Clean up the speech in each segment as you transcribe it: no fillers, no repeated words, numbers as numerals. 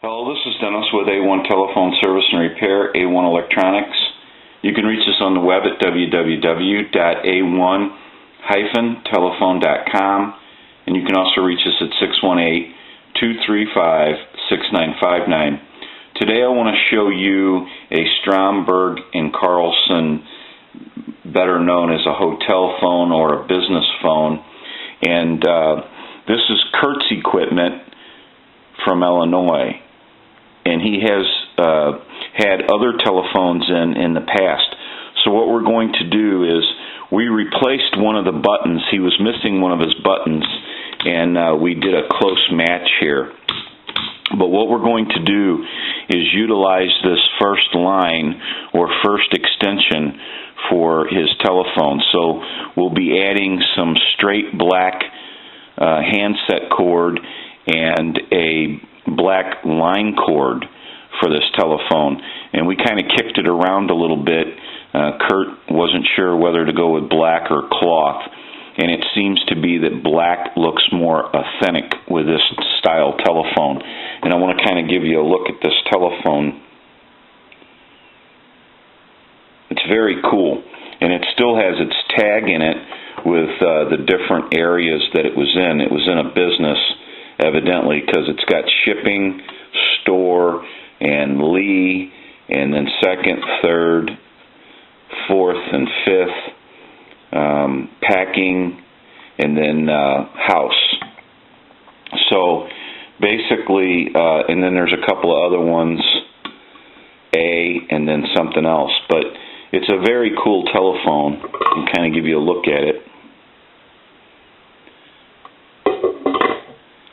Hello, this is Dennis with A1 Telephone Service and Repair, A1 Electronics. You can reach us on the web at www.a1-telephone.com, and you can also reach us at 618-235-6959. Today I want to show you a Stromberg and Carlson, better known as a hotel phone or a business phone, and this is Kurt's equipment from Illinois. And he has had other telephones in the past. So what we're going to do is we replaced one of the buttons. He was missing one of his buttons, and we did a close match here. But what we're going to do is utilize this first line or first extension for his telephone. So we'll be adding some straight black handset cord and a black line cord for this telephone, and we kind of kicked it around a little bit. Kurt wasn't sure whether to go with black or cloth, and it seems to be that black looks more authentic with this style telephone. And I want to kind of give you a look at this telephone. It's very cool, and it still has its tag in it with the different areas that it was in. It was in a business, evidently, because it's got shipping, store, and Lee, and then second, third, fourth, and fifth, packing, and then house. So basically, and then there's a couple of other ones, A, and then something else. But it's a very cool telephone. I'll kind of give you a look at it.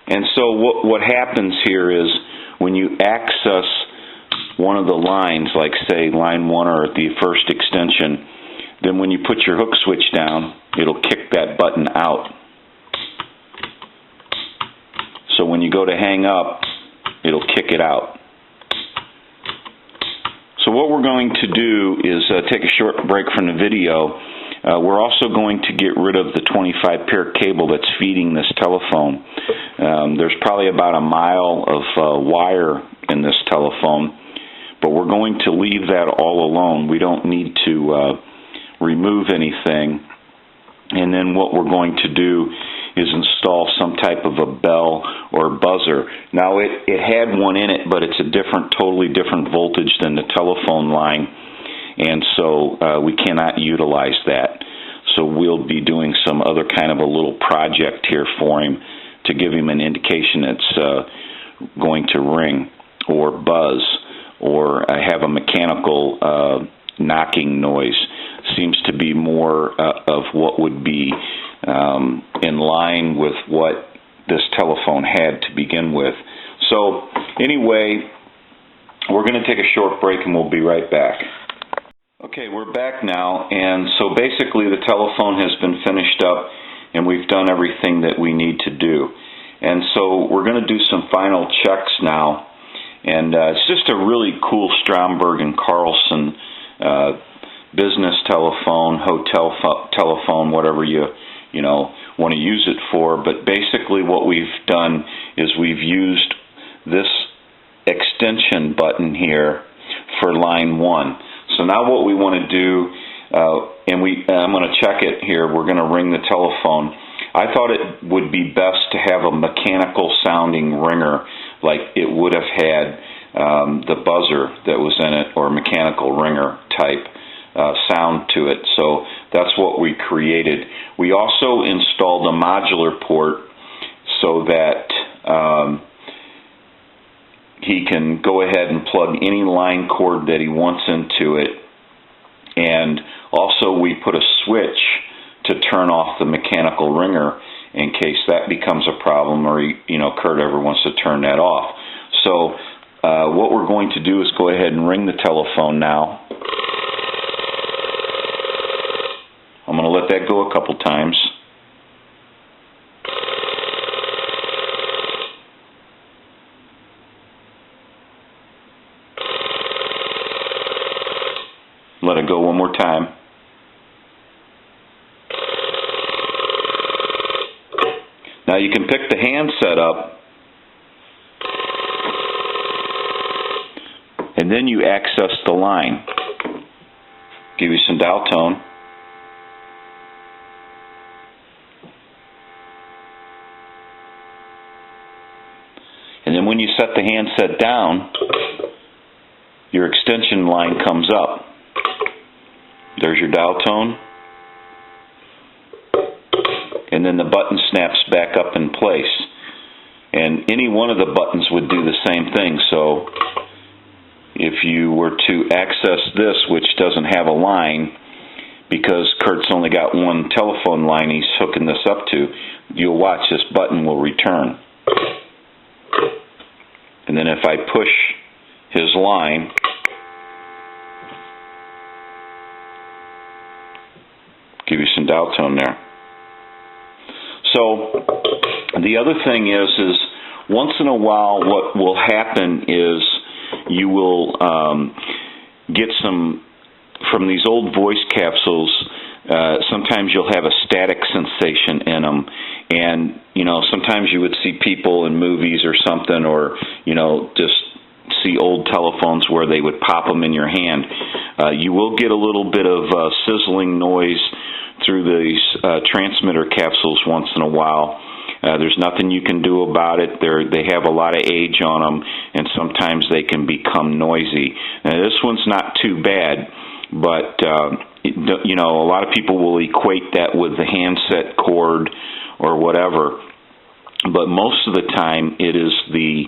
And so what happens here is when you access one of the lines, like say line 1 or the first extension, then when you put your hook switch down, it'll kick that button out. So when you go to hang up, it'll kick it out. So what we're going to do is take a short break from the video. We're also going to get rid of the 25 pair cable that's feeding this telephone. There's probably about a mile of wire in this telephone, but we're going to leave that all alone. We don't need to remove anything. And then what we're going to do is install some type of a bell or buzzer. Now it had one in it, but it's a totally different voltage than the telephone line, and so we cannot utilize that. So we'll be doing some other kind of a little project here for him to give him an indication it's going to ring or buzz or have a mechanical knocking noise. Seems to be more of what would be in line with what this telephone had to begin with. So anyway, we're going to take a short break and we'll be right back. Okay, we're back now, and so basically the telephone has been finished up and we've done everything that we need to do. And so we're going to do some final checks now, and it's just a really cool Stromberg and Carlson business telephone, hotel telephone, whatever you want to use it for. But basically what we've done is we've used this extension button here for line 1. So now what we want to do, I'm going to check it here. We're going to ring the telephone. I thought it would be best to have a mechanical sounding ringer like it would have had the buzzer that was in it, or mechanical ringer type sound to it. So that's what we created. We also installed a modular port so that he can go ahead and plug any line cord that he wants into it, and also we put a switch to turn off the mechanical ringer in case that becomes a problem, or Kurt ever wants to turn that off. So what we're going to do is go ahead and ring the telephone now. I'm going to let that go a couple times. Let it go one more time. Now you can pick the handset up and then you access the line. Give you some dial tone. And then when you set the handset down, your extension line comes up. There's your dial tone. And then the button snaps back up in place. And any one of the buttons would do the same thing. So if you were to access this, which doesn't have a line, because Kurt's only got one telephone line he's hooking this up to, you'll watch this button will return. And then if I push his line, give you some dial tone there. So the other thing is once in a while what will happen is you will get some, from these old voice capsules, sometimes you'll have a static sensation in them. And, sometimes you would see people in movies or something, or, just see old telephones where they would pop them in your hand. You will get a little bit of sizzling noise through these transmitter capsules once in a while. There's nothing you can do about it. They have a lot of age on them, and sometimes they can become noisy. Now, this one's not too bad, but a lot of people will equate that with the handset cord or whatever. But most of the time, it is the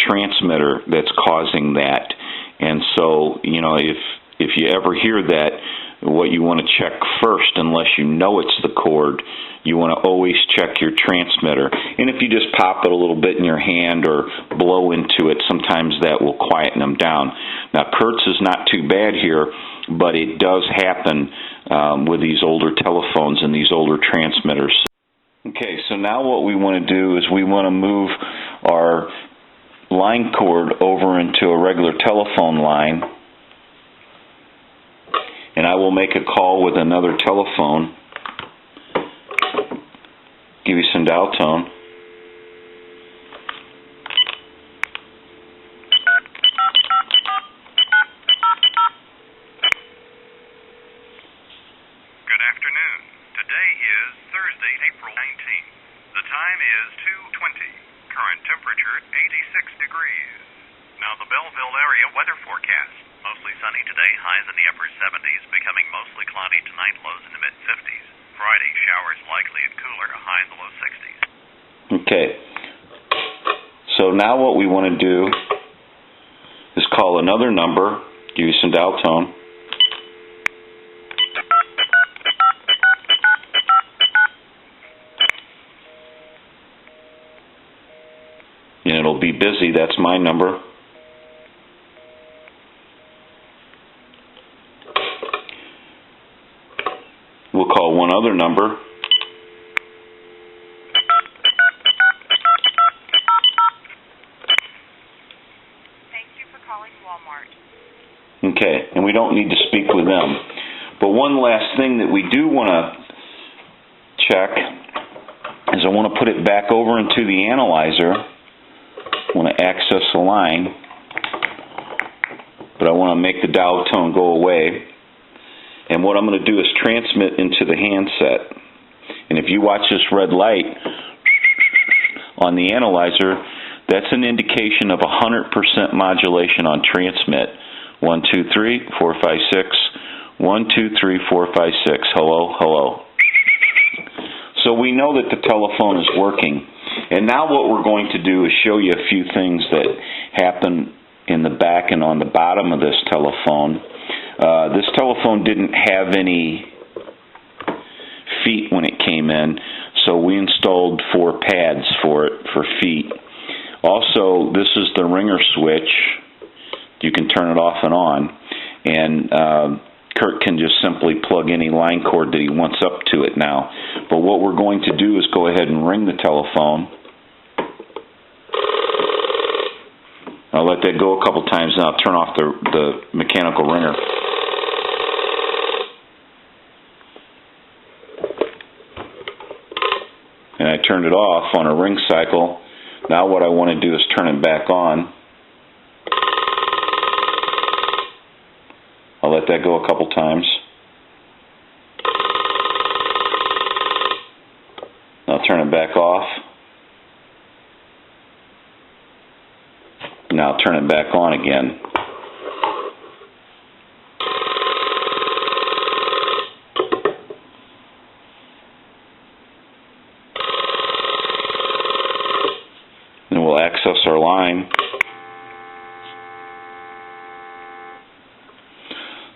transmitter that's causing that. And so, if you ever hear that, what you want to check first, unless you know it's the cord, you want to always check your transmitter. And if you just pop it a little bit in your hand or blow into it, sometimes that will quieten them down. Now, Kurt's is not too bad here, but it does happen with these older telephones and these older transmitters. Okay, so now what we want to do is we want to move our line cord over into a regular telephone line. And I will make a call with another telephone. Give you some dial tone. Good afternoon. Today is Thursday, April 19th. The time is 2:20. Current temperature 86 degrees. Now the Belleville area weather forecast. Mostly sunny today, highs in the upper 70s, becoming mostly cloudy tonight, lows in the mid-50s. Friday, showers likely and cooler, a high in the low 60s. Okay. So now what we want to do is call another number, give you some dial tone. And it'll be busy, that's my number. We'll call one other number. Thank you for calling Walmart. Okay, and we don't need to speak with them. But one last thing that we do want to check is I want to put it back over into the analyzer. I want to access the line, but I want to make the dial tone go away. And what I'm going to do is transmit into the handset. And if you watch this red light on the analyzer, that's an indication of 100% modulation on transmit. 1, 2, 3, 4, 5, 6. 1, 2, 3, 4, 5, 6. Hello, hello. So we know that the telephone is working. And now what we're going to do is show you a few things that happen in the back and on the bottom of this telephone. This telephone didn't have any feet when it came in, so we installed 4 pads for it for feet. Also, this is the ringer switch. You can turn it off and on, and Kurt can just simply plug any line cord that he wants up to it now. But what we're going to do is go ahead and ring the telephone. I'll let that go a couple times, and I'll turn off the mechanical ringer. And I turned it off on a ring cycle. Now what I want to do is turn it back on. I'll let that go a couple times. I'll turn it back off. Now I'll turn it back on again. Then we'll access our line.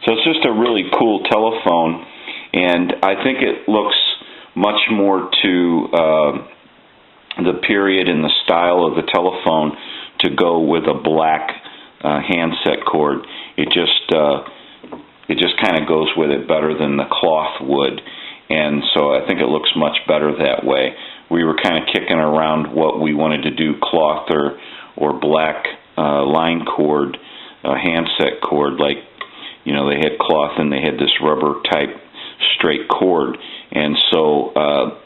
So it's just a really cool telephone, and I think it looks much more to the period and the style of the telephone to go with a black handset cord. It just kind of goes with it better than the cloth would, and so I think it looks much better that way. We were kind of kicking around what we wanted to do, cloth or black line cord, handset cord, like, you know, they had cloth and they had this rubber type straight cord. And so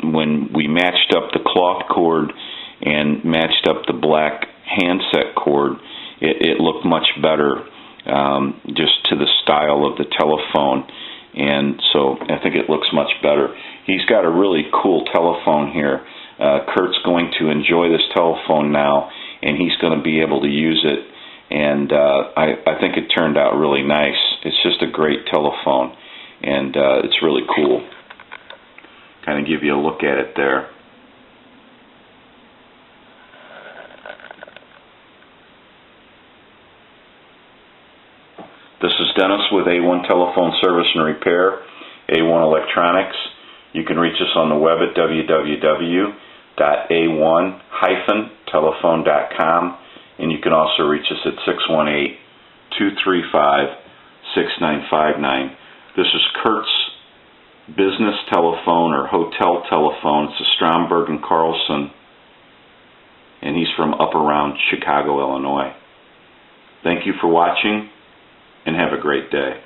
when we matched up the cloth cord and matched up the black handset cord, it looked much better just to the style of the telephone. And so I think it looks much better. He's got a really cool telephone here. Kurt's going to enjoy this telephone now, and he's going to be able to use it. And I think it turned out really nice. It's just a great telephone, and it's really cool. Kind of give you a look at it there. This is Dennis with A1 Telephone Service and Repair, A1 Electronics. You can reach us on the web at www.a1-telephone.com, and you can also reach us at 618-235-6959. This is Kurt's business telephone or hotel telephone. It's a Stromberg and Carlson, and he's from up around Chicago, Illinois. Thank you for watching, and have a great day.